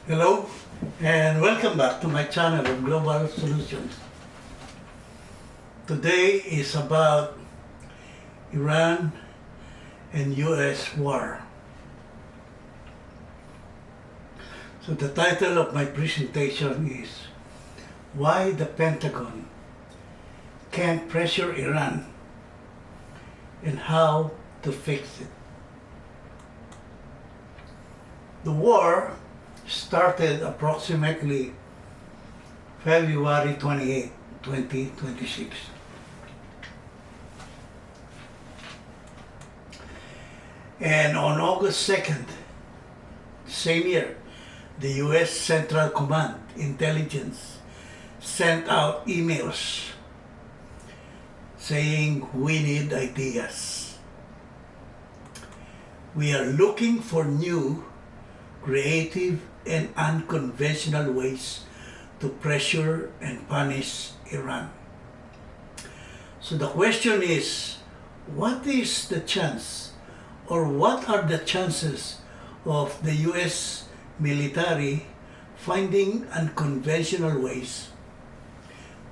Hello and welcome back to my channel of Global Solutions. Today is about Iran and U.S. war. So the title of my presentation is Why the Pentagon Can't Pressure Iran and How to Fix It. The war started approximately February 28, 2026. And on August 2nd, same year, the U.S. Central Command Intelligence sent out emails saying we need ideas. We are looking for new, creative, and unconventional ways to pressure and punish Iran. So the question is, what is the chance, or what are the chances of the U.S. military finding unconventional ways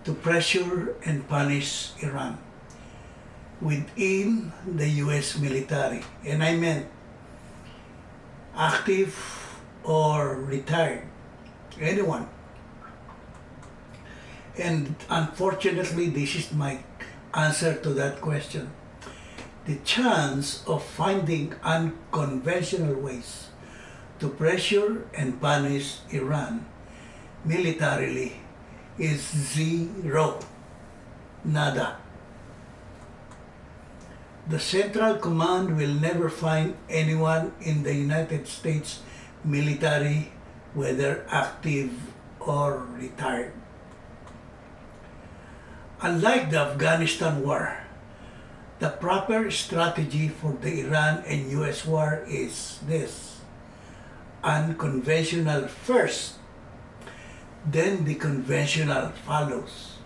to pressure and punish Iran within the U.S. military? And I meant active or retired, anyone. And unfortunately, this is my answer to that question. The chance of finding unconventional ways to pressure and punish Iran militarily is zero. Nada. The Central Command will never find anyone in the United States military, whether active or retired. Unlike the Afghanistan war, the proper strategy for the Iran and U.S. war is this: unconventional first, then the conventional follows.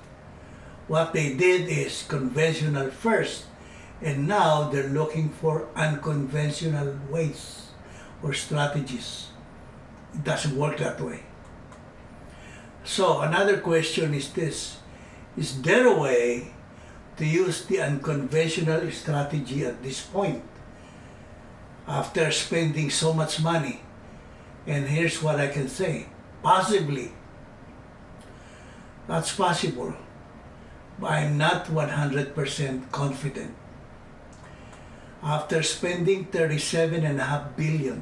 What they did is conventional first, and now they're looking for unconventional ways or strategies. It doesn't work that way. So another question is this: is there a way to use the unconventional strategy at this point after spending so much money? And here's what I can say: possibly. That's possible, but I'm not 100% confident. After spending $37.5 billion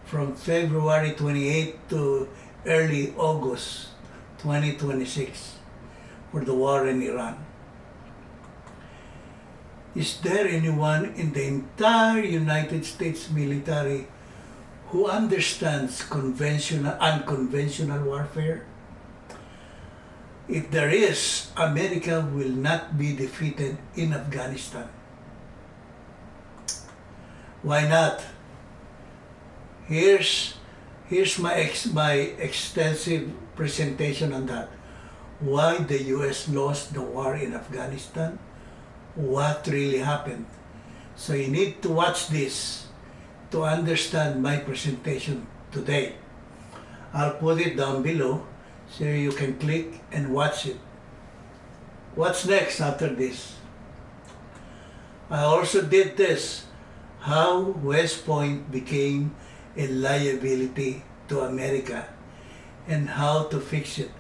from February 28 to early August 2026 for the war in Iran, is there anyone in the entire United States military who understands unconventional warfare? If there is, America will not be defeated in Afghanistan. Why not? Here's my extensive presentation on that. Why the U.S. lost the war in Afghanistan? What really happened? So you need to watch this to understand my presentation today. I'll put it down below so you can click and watch it. What's next after this? I also did this: how West Point became a liability to America and how to fix it.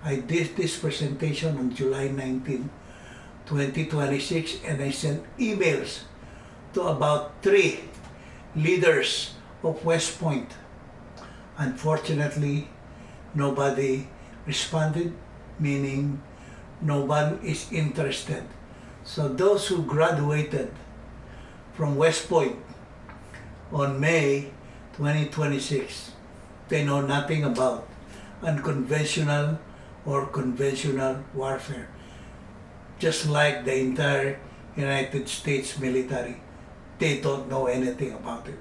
I did this presentation on July 19, 2026, and I sent emails to about 3 leaders of West Point. Unfortunately, nobody responded, meaning no one is interested. So those who graduated from West Point on May 2026, they know nothing about unconventional or conventional warfare, just like the entire United States military. They don't know anything about it.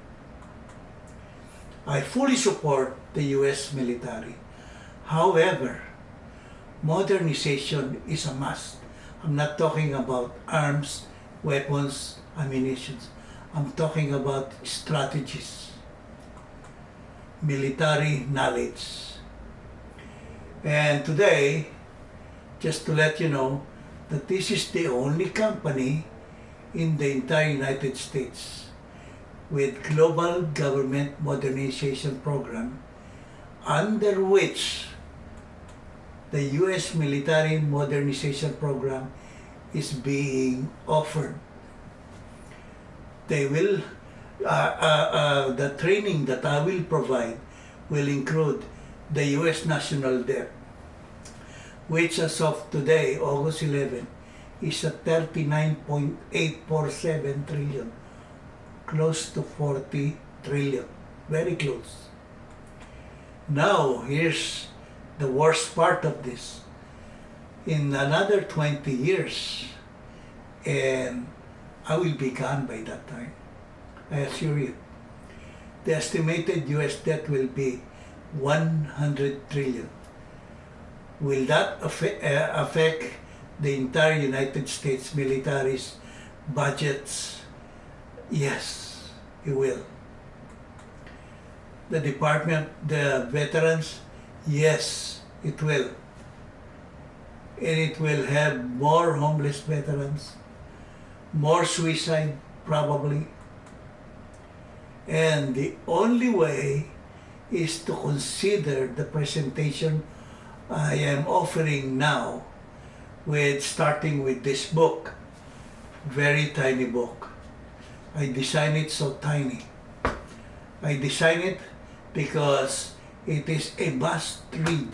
I fully support the U.S. military. However, modernization is a must. I'm not talking about arms, weapons, ammunition. I'm talking about strategies. military knowledge. And today, just to let you know, that this is the only company in the entire United States with global government modernization program under which the U.S. military modernization program is being offered. They will, the training that I will provide will include the U.S. national debt, which as of today, August 11, is at 39.847 trillion, close to 40 trillion, very close. Now, here's the worst part of this. In another 20 years, and I will be gone by that time, I assure you. The estimated US debt will be 100 trillion. Will that affect the entire United States military's budgets? Yes, it will. The veterans, yes, it will. And it will have more homeless veterans, more suicide probably. And the only way is to consider the presentation I am offering now, starting with this book, very tiny book. I designed it so tiny. I designed it because it is a must read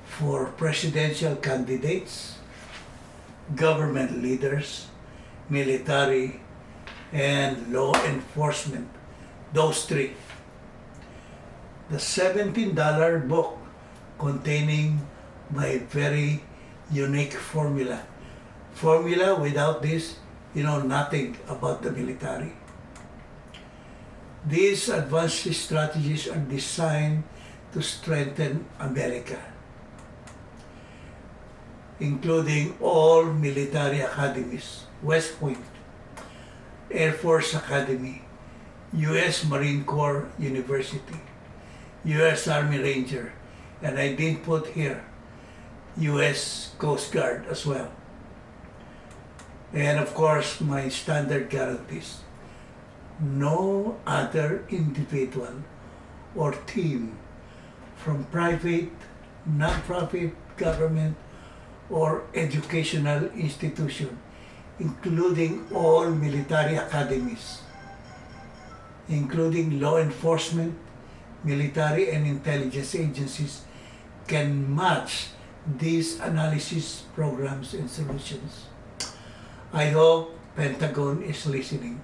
for presidential candidates, government leaders, military, and law enforcement. Those three. The $17 book containing my very unique formula. Formula, without this, you know nothing about the military. These advanced strategies are designed to strengthen America, including all military academies, West Point, Air Force Academy, U.S. Marine Corps University, U.S. Army Ranger, and I did put here U.S. Coast Guard as well. And of course, my standard guarantees. No other individual or team from private, non-profit, government, or educational institution, including all military academies, including law enforcement, military and intelligence agencies, can match these analysis programs and solutions. I hope Pentagon is listening.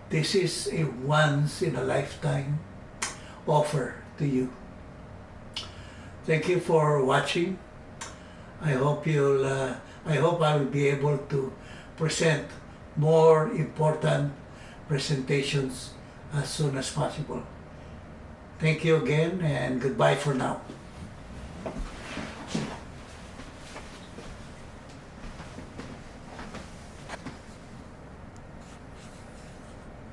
This is a once-in-a-lifetime offer to you. Thank you for watching. I hope I will be able to present more important presentations as soon as possible. Thank you again, and goodbye for now.